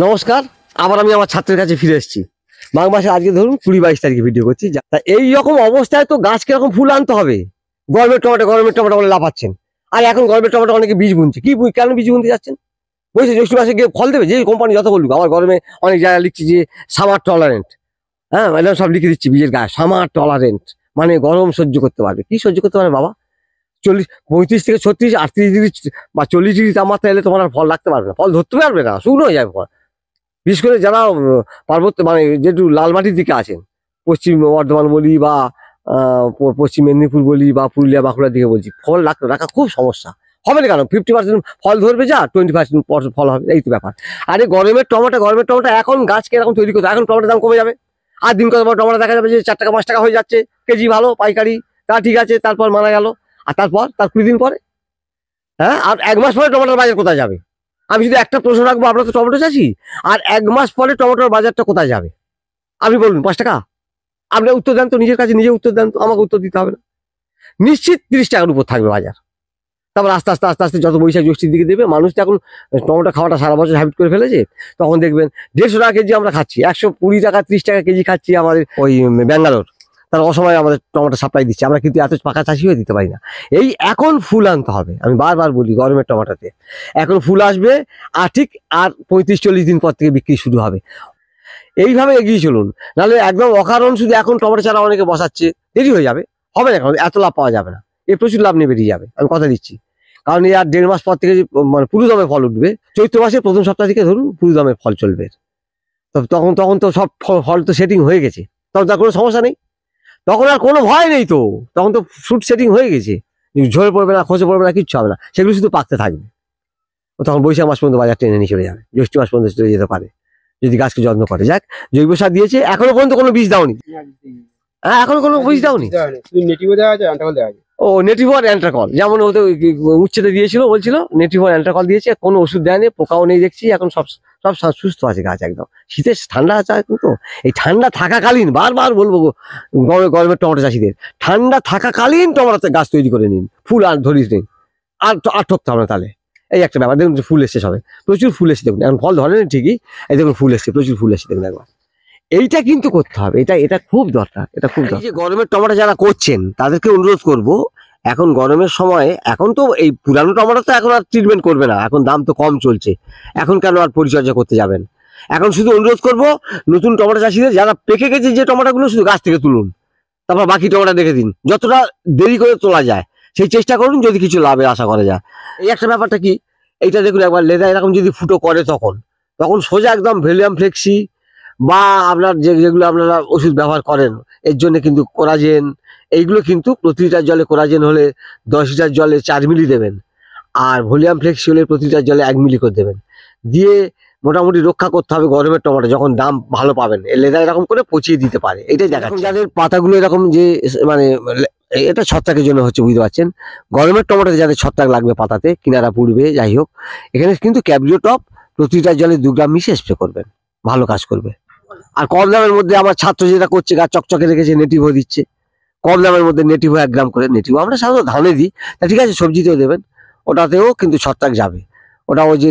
নমস্কার, আবার আমি আমার ছাত্রের কাছে ফিরে এসেছি। মাঘ মাসে আজকে ধরুন 20-22 তারিখে ভিডিও করছি। তা এই রকম অবস্থায় তো গাছ কিরকম ফুল আনতে হবে। গরমের টমেটো বলে লাফাচ্ছেন। আর এখন গরমের টমেটো অনেকে বীজ বুনছে। কেন বীজ বুনতে যাচ্ছেন? বলছে জ্যৈষ্ঠ মাসে গিয়ে ফল দেবে। যে কোম্পানি যত বলুক, আবার গরমে অনেক জায়গায় লিখছি যে সামার টলারেন্ট। হ্যাঁ, এরকম সব লিখে দিচ্ছি বীজের গায়ে, সামার টলারেন্ট মানে গরম সহ্য করতে পারবে। কি সহ্য করতে পারবে বাবা? 35 থেকে 36, 38 ডিগ্রি বা 40 ডিগ্রি তাপমাত্রা এলে তোমার আর ফল রাখতে পারবে না, ফল ধরতে পারবে না, শুকনো হয়ে যাবে ফল। বিশেষ করে যারা পার্বত্য মানে যেটু লাল মাটির দিকে আছেন, পশ্চিম বর্ধমান বলি বা পশ্চিম মেদিনীপুর বলি বা পুরুলিয়া বাঁকুড়ার দিকে বলছি, ফল রাখা খুব সমস্যা। হবে না কেন? 50% ফল ধরবে, যা 20% ফল হবে, এই তো ব্যাপার। আরে গরমের টমেটো এখন গাছকে এরকম তৈরি করতে, এখন টমেটোর দাম কমে যাবে। আর দিন কত টমেটো দেখা যাবে যে 4 টাকা 5 টাকা হয়ে যাচ্ছে কেজি, ভালো পাইকারি, তা ঠিক আছে, তারপর মানা গেল। আর তার 20 দিন পরে, হ্যাঁ, আর 1 মাস পরে টমেটোর বাজার কোথায় যাবে? আমি শুধু একটা প্রশ্ন রাখবো, আপনারা তো টমেটো চাষি, আর 1 মাস পরে টমেটোর বাজারটা কোথায় যাবে? আপনি বলুন, 5 টাকা? আপনি উত্তর দেন তো, নিজের কাছে নিজে উত্তর দেন তো, আমাকে উত্তর দিতে হবে না। নিশ্চিত 30 টাকার উপর থাকবে বাজার। তারপর আস্তে আস্তে যত বৈশাখ জ্যৈষ্ঠীর দিকে দেবে, মানুষ তো এখন টমেটো খাওয়াটা সারা বছর হ্যাবিট করে ফেলেছে। তখন দেখবেন 150 টাকা কেজি আমরা খাচ্ছি, 120 টাকা 30 টাকা কেজি খাচ্ছি আমাদের ওই ব্যাঙ্গালোর। তারা অসময়ে আমাদের টমেটো সাপ্লাই দিচ্ছে, আমরা কিন্তু এত পাকা চাষি হয়ে দিতে পারি না। এই এখন ফুল আনতে হবে, আমি বারবার বলি গরমের টমেটোতে এখন ফুল আসবে। আর ঠিক আর 35-40 দিন পর থেকে বিক্রি শুরু হবে। এইভাবে এগিয়ে চলুন, নাহলে একদম অকারণ শুধু এখন টমেটো চারা অনেকে বসাচ্ছে, দেরি হয়ে যাবে, হবে না, এখন এত লাভ পাওয়া যাবে না। এ প্রচুর লাভ নিয়ে বেরিয়ে যাবে, আমি কথা দিচ্ছি। কারণ এই আর 1.5 মাস পর থেকে মানে পুরো দমে ফল উঠবে। চৈত্র মাসের প্রথম সপ্তাহ থেকে ধরুন পুরো দমে ফল চলবে। তখন তো সব ফল তো সেটিং হয়ে গেছে, তখন তার কোনো সমস্যা নেই, তখন আর কোনো ভয় নেই তো, তখন তো ফ্রুট সেটিং হয়ে গেছে, ঝরে পড়বে না, খসে পড়বে না, কিচ্ছু হবে না, সেগুলো শুধু পাকতে থাকবে। তখন বৈশাখ মাস পর্যন্ত বাজার টেনে নিয়ে চলে যাবে, জ্যৈষ্ঠ মাস পর্যন্ত চলে যেতে পারে যদি গাছকে যত্ন করে। যাক, জৈব সার দিয়েছে, এখনো পর্যন্ত কোনো বীজ দাওনি? হ্যাঁ, এখনো কোনো বীজ দাওনি? ও, নেটিভ আর অ্যান্ট্রাকল, যেমন ওতে উচ্ছেদে দিয়েছিল, বলছিল নেটিভ আর অ্যান্ট্রাকল দিয়েছে, কোনো ওষুধ দেয়নি, পোকাও নেই দেখছি, এখন সব সুস্থ আছে গাছ একদম। শীতের ঠান্ডা আছে এখন তো, এই ঠান্ডা থাকাকালীন, বারবার বলবো গরমের টমেটো চাষিদের, ঠান্ডা থাকাকালীন টমেটো গাছ তৈরি করে নিন, ফুল আর ধরিস নিন, আর ঠকতে হবে না তাহলে। এই একটা ব্যাপার, দেখুন ফুল এসছে, সবে প্রচুর ফুল এসছে, দেখুন এখন ফল ধরেনি ঠিকই, এই দেখুন ফুল এসছে, প্রচুর ফুল এসছে, দেখুন একবার। এইটা কিন্তু করতে হবে, এটা খুব দরকার, এটা খুব দরকার। এই যে গরমের টমেটো যারা করছেন তাদেরকে অনুরোধ করব, এখন গরমের সময়, এখন তো এই পুরানো টমেটো তো এখন আর ট্রিটমেন্ট করবে না, এখন দাম তো কম চলছে, এখন কেন আর পরিচর্যা করতে যাবেন? এখন শুধু অনুরোধ করব নতুন টমেটো চাষিদের, যারা পেকে গেছে যে টমেটোগুলো, শুধু গাছ থেকে তুলুন, তারপর বাকি টমেটো দেখে দিন, যতটা দেরি করে তোলা যায় সেই চেষ্টা করুন, যদি কিছু লাভের আশা করা যায়। এই একটা ব্যাপারটা কি, এইটা দেখুন একবার, লেদা এরকম যদি ফুটো করে তখন সোজা একদম ভ্যালিয়াম ফ্লেক্সি বা আপনার যেগুলো আপনারা ওষুধ ব্যবহার করেন এর জন্য কিন্তু কোরাজেন, এইগুলো কিন্তু প্রতি লিটার জলে কোরাজেন হলে 10 লিটার জলে 4 মিলি দেবেন, আর ভলিউম ফ্লেক্সি হলে প্রতি লিটার জলে 1 মিলি করে দেবেন, দিয়ে মোটামুটি রক্ষা করতে হবে গরমের টমেটো। যখন দাম ভালো পাবেন, লেদা এরকম করে পচিয়ে দিতে পারে, এটাই দেখাচ্ছি। যাদের পাতাগুলো এরকম যে মানে এটা ছত্রাকের জন্য হচ্ছে, বুঝতে পারছেন, গরমের টমেটোতে যাদের ছত্রাক লাগবে পাতাতে, কিনারা পুড়বে, যাই হোক, এখানে কিন্তু ক্যাবরিও টপ প্রতি লিটার জলে 2 গ্রাম মিশিয়ে স্প্রে করবেন, ভালো কাজ করবে। আর কম দামের মধ্যে আমার ছাত্র যেটা করছে, গাছ চকচকে রেখেছে, নেটিভো দিচ্ছে, কম দামের মধ্যে নেটিভো 1 গ্রাম করে। নেটিভো আমরা সাধারণত ধানে দিই, তা ঠিক আছে, সবজিতেও দেবেন, ওটাতেও কিন্তু ছত্রাক যাবে। ওটা ওই যে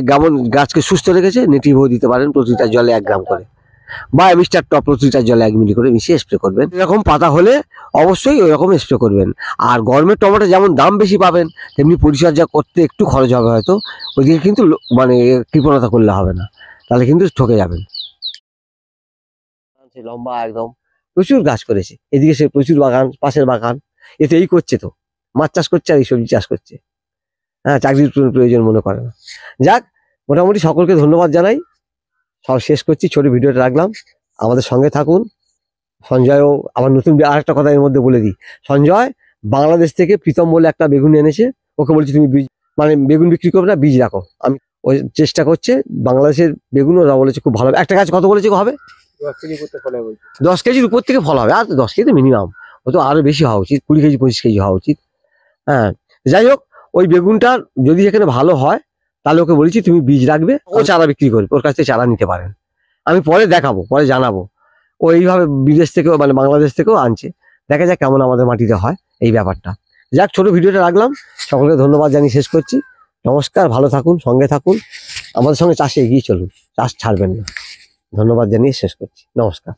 গাছকে সুস্থ রেখেছে, নেটিভো দিতে পারেন প্রতি লিটার জলে 1 গ্রাম করে, বা মিস্টার টপ প্রতি লিটার জলে 1 মিলি করে মিশিয়ে স্প্রে করবেন। এরকম পাতা হলে অবশ্যই ওই রকম স্প্রে করবেন। আর গরমের টমেটো যেমন দাম বেশি পাবেন, তেমনি পরিচর্যা করতে একটু খরচ হবে হয়তো, ওইদিকে কিন্তু মানে কৃপণতা করলে হবে না, তাহলে কিন্তু ঠকে যাবেন। লম্বা একদম প্রচুর গাছ করেছে, এদিকে সে প্রচুর বাগান, পাশের বাগান, এতে এই করছে তো, মাছ চাষ করছে আর এই সবজি চাষ করছে। হ্যাঁ, চাকরির প্রয়োজন মনে করে না। যাক, মোটামুটি সকলকে ধন্যবাদ জানাই, সব শেষ করছি, ছোট ভিডিওটা রাখলাম, আমাদের সঙ্গে থাকুন। সঞ্জয়ও আমার নতুন আরেকটা কথা এর মধ্যে বলে দিই, সঞ্জয় বাংলাদেশ থেকে প্রীতম বলে একটা বেগুন এনেছে, ওকে বলছি তুমি বীজ মানে বেগুন বিক্রি করবে না, বীজ রাখো। আমি ওই চেষ্টা করছে, বাংলাদেশের বেগুন ওরা বলেছে খুব ভালো হবে। একটা গাছ কত বলেছে হবে? 10 কেজি করতে ফল হবে, 10 কেজির উপর থেকে ফল হবে, আর 10 কেজি তো মিনিমাম, ও তো আরো বেশি হওয়া উচিত, 20 কেজি 25 কেজি হওয়া উচিত। হ্যাঁ, যাই হোক, ওই বেগুনটা যদি এখানে ভালো হয়, তাহলে ওকে বলেছি তুমি বীজ রাখবে, ও চারা বিক্রি করবে, ওর কাছ থেকে চারা নিতে পারেন। আমি পরে দেখাবো, পরে জানাবো। ও এইভাবে বিদেশ থেকেও মানে বাংলাদেশ থেকেও আনছে, দেখা যাক কেমন আমাদের মাটিতে হয় এই ব্যাপারটা। যাক, ছোট ভিডিওটা রাখলাম, সকলকে ধন্যবাদ জানিয়ে শেষ করছি। নমস্কার, ভালো থাকুন, সঙ্গে থাকুন, আমাদের সঙ্গে চাষে এগিয়ে চলুন, চাষ ছাড়বেন না। ধন্যবাদ জানিয়ে শেষ করছি, নমস্কার।